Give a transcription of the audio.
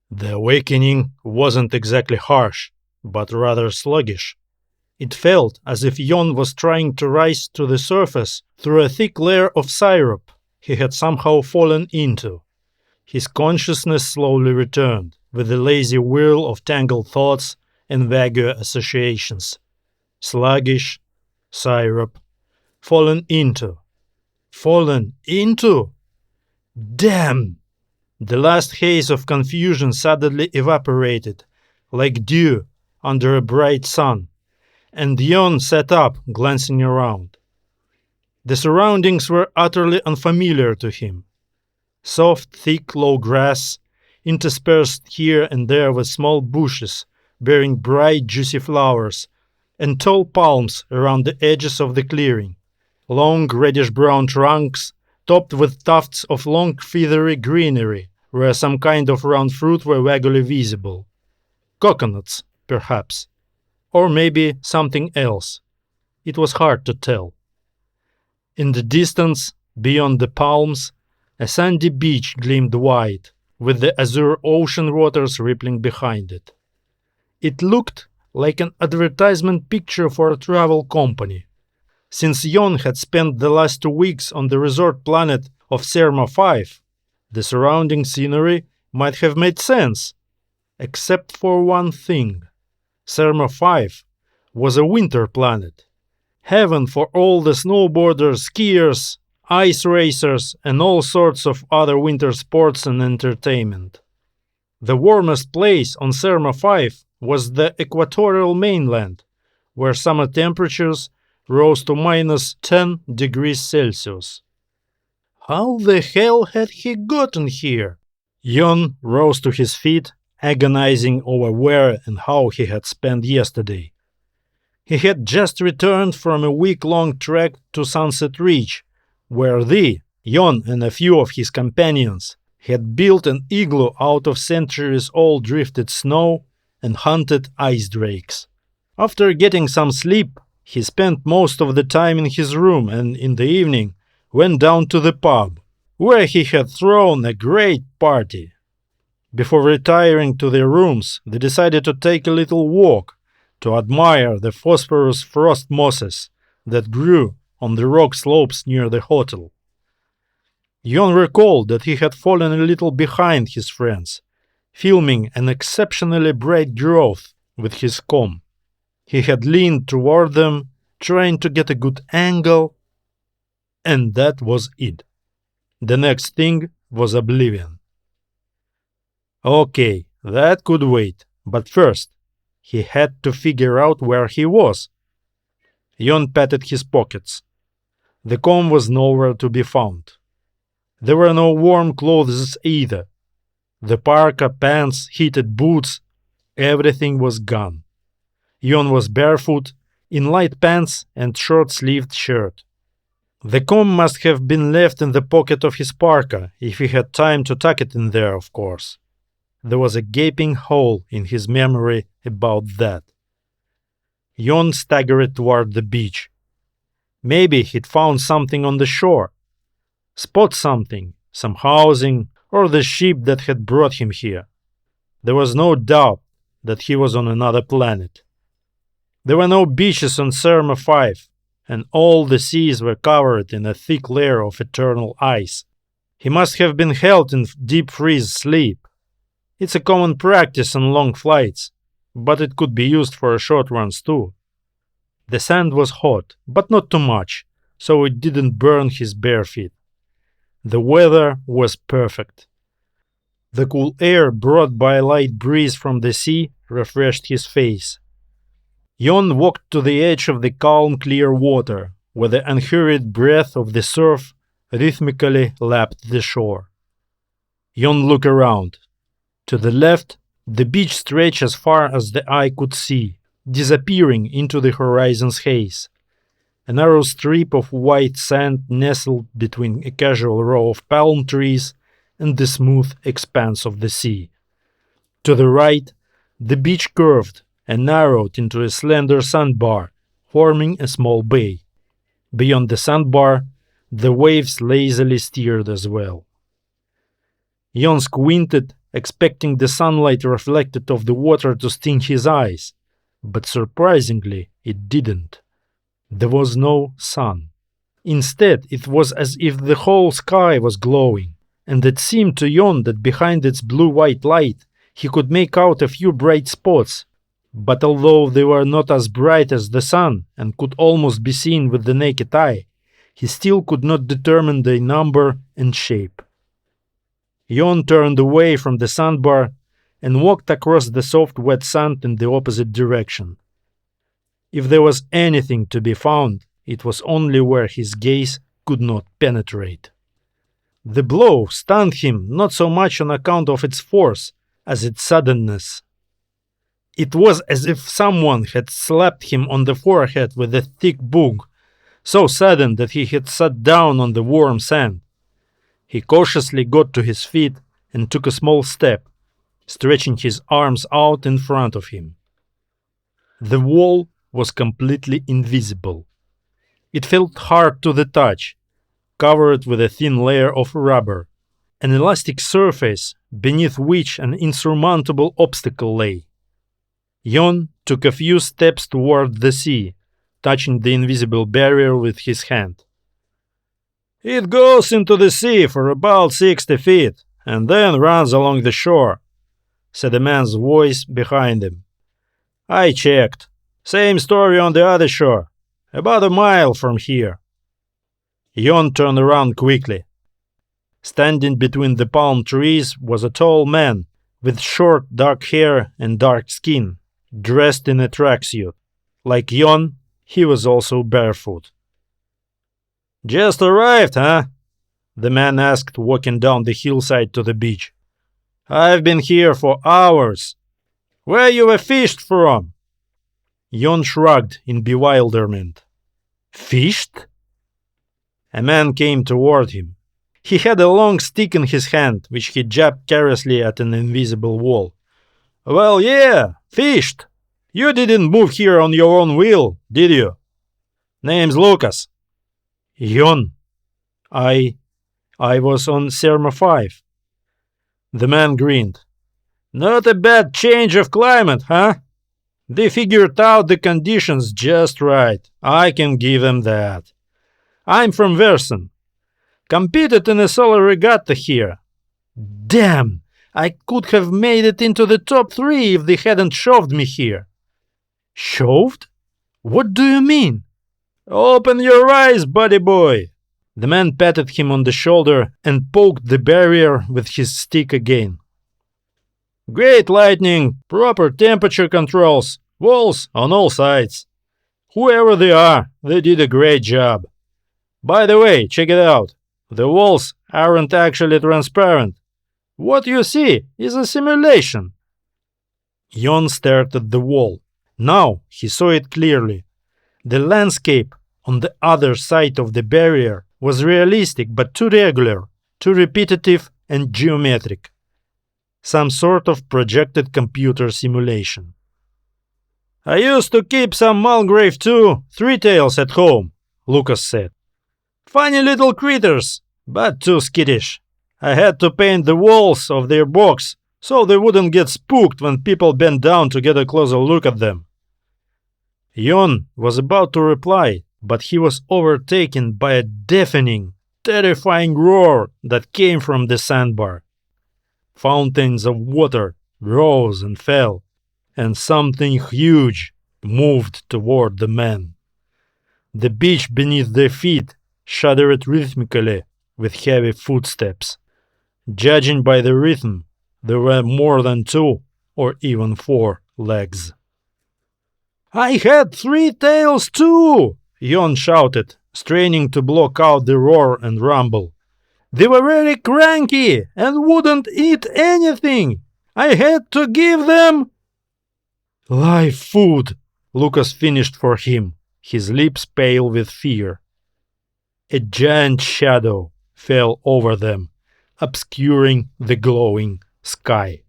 The awakening wasn't exactly harsh, but rather sluggish. It felt as if Jon was trying to rise to the surface through a thick layer of syrup he had somehow fallen into. His consciousness slowly returned, with a lazy whirl of tangled thoughts and vague associations. Sluggish, syrup, fallen into. Fallen into? Damn! The last haze of confusion suddenly evaporated, like dew under a bright sun, and Jon sat up, glancing around. The surroundings were utterly unfamiliar to him. Soft, thick, low grass, interspersed here and there with small bushes bearing bright, juicy flowers, and tall palms around the edges of the clearing. Long, reddish-brown trunks topped with tufts of long, feathery greenery, where some kind of round fruit were vaguely visible. Coconuts, perhaps. Or maybe something else. It was hard to tell. In the distance, beyond the palms, a sandy beach gleamed white, with the azure ocean waters rippling behind it. It looked like an advertisement picture for a travel company. Since Jon had spent the last 2 weeks on the resort planet of Serma 5, the surrounding scenery might have made sense, except for one thing. Serma 5 was a winter planet, heaven for all the snowboarders, skiers, ice racers, and all sorts of other winter sports and entertainment. The warmest place on Serma 5 was the equatorial mainland, where summer temperatures rose to minus 10 degrees Celsius. How the hell had he gotten here? Jon rose to his feet, agonizing over where and how he had spent yesterday. He had just returned from a week-long trek to Sunset Ridge, where Jon and a few of his companions had built an igloo out of centuries-old drifted snow and hunted ice drakes. After getting some sleep, he spent most of the time in his room and in the evening went down to the pub, where he had thrown a great party. Before retiring to their rooms, they decided to take a little walk to admire the phosphorus frost mosses that grew on the rock slopes near the hotel. Jon recalled that he had fallen a little behind his friends, filming an exceptionally bright growth with his comb. He had leaned toward them, trying to get a good angle, and that was it. The next thing was oblivion. Okay, that could wait, but first, he had to figure out where he was. Jon patted his pockets. The comb was nowhere to be found. There were no warm clothes either. The parka, pants, heated boots, everything was gone. Jon was barefoot, in light pants and short-sleeved shirt. The comb must have been left in the pocket of his parka, if he had time to tuck it in there, of course. There was a gaping hole in his memory about that. Jon staggered toward the beach. Maybe he'd found something on the shore. Spot something, some housing, or the ship that had brought him here. There was no doubt that he was on another planet. There were no beaches on Serma 5, and all the seas were covered in a thick layer of eternal ice. He must have been held in deep freeze sleep. It's a common practice on long flights, but it could be used for short ones too. The sand was hot, but not too much, so it didn't burn his bare feet. The weather was perfect. The cool air brought by a light breeze from the sea refreshed his face. Jon walked to the edge of the calm, clear water, where the unhurried breath of the surf rhythmically lapped the shore. Jon looked around. To the left, the beach stretched as far as the eye could see, disappearing into the horizon's haze. A narrow strip of white sand nestled between a casual row of palm trees and the smooth expanse of the sea. To the right, the beach curved and narrowed into a slender sandbar, forming a small bay. Beyond the sandbar, the waves lazily steered as well. Jon squinted expecting the sunlight reflected off the water to sting his eyes, but surprisingly it didn't. There was no sun. Instead, it was as if the whole sky was glowing, and it seemed to Jon that behind its blue-white light he could make out a few bright spots, but although they were not as bright as the sun and could almost be seen with the naked eye, he still could not determine their number and shape. Jon turned away from the sandbar and walked across the soft wet sand in the opposite direction. If there was anything to be found, it was only where his gaze could not penetrate. The blow stunned him not so much on account of its force as its suddenness. It was as if someone had slapped him on the forehead with a thick book, so sudden that he had sat down on the warm sand. He cautiously got to his feet and took a small step, stretching his arms out in front of him. The wall was completely invisible. It felt hard to the touch, covered with a thin layer of rubber, an elastic surface beneath which an insurmountable obstacle lay. Jon took a few steps toward the sea, touching the invisible barrier with his hand. "It goes into the sea for about 60 feet and then runs along the shore," said a man's voice behind him. "I checked. Same story on the other shore, about a mile from here." Jon turned around quickly. Standing between the palm trees was a tall man with short dark hair and dark skin, dressed in a tracksuit. Like Jon, he was also barefoot. "Just arrived, huh?" the man asked, walking down the hillside to the beach. "I've been here for hours. Where you were fished from?" Jon shrugged in bewilderment. "Fished?" A man came toward him. He had a long stick in his hand, which he jabbed carelessly at an invisible wall. "Well, yeah, fished. You didn't move here on your own will, did you? Name's Lucas." "Jon, I was on Serma 5. The man grinned. "Not a bad change of climate, huh? They figured out the conditions just right. I can give them that. I'm from Versen. Competed in a solo regatta here. Damn! I could have made it into the top 3 if they hadn't shoved me here." "Shoved? What do you mean?" "Open your eyes, buddy boy." The man patted him on the shoulder and poked the barrier with his stick again. "Great lighting, proper temperature controls, walls on all sides. Whoever they are, they did a great job. By the way, check it out. The walls aren't actually transparent. What you see is a simulation." Jon stared at the wall. Now he saw it clearly. The landscape on the other side of the barrier was realistic but too regular, too repetitive and geometric. Some sort of projected computer simulation. "I used to keep some Mulgrave 2 three-tails at home," Lucas said. "Funny little critters, but too skittish. I had to paint the walls of their box so they wouldn't get spooked when people bent down to get a closer look at them." Jon was about to reply, but he was overtaken by a deafening, terrifying roar that came from the sandbar. Fountains of water rose and fell, and something huge moved toward the man. The beach beneath their feet shuddered rhythmically with heavy footsteps. Judging by the rhythm, there were more than 2 or even 4 legs. "I had 3 tails too!" Jon shouted, straining to block out the roar and rumble. "They were very cranky and wouldn't eat anything. I had to give them—" "Live food," Lucas finished for him, his lips pale with fear. A giant shadow fell over them, obscuring the glowing sky.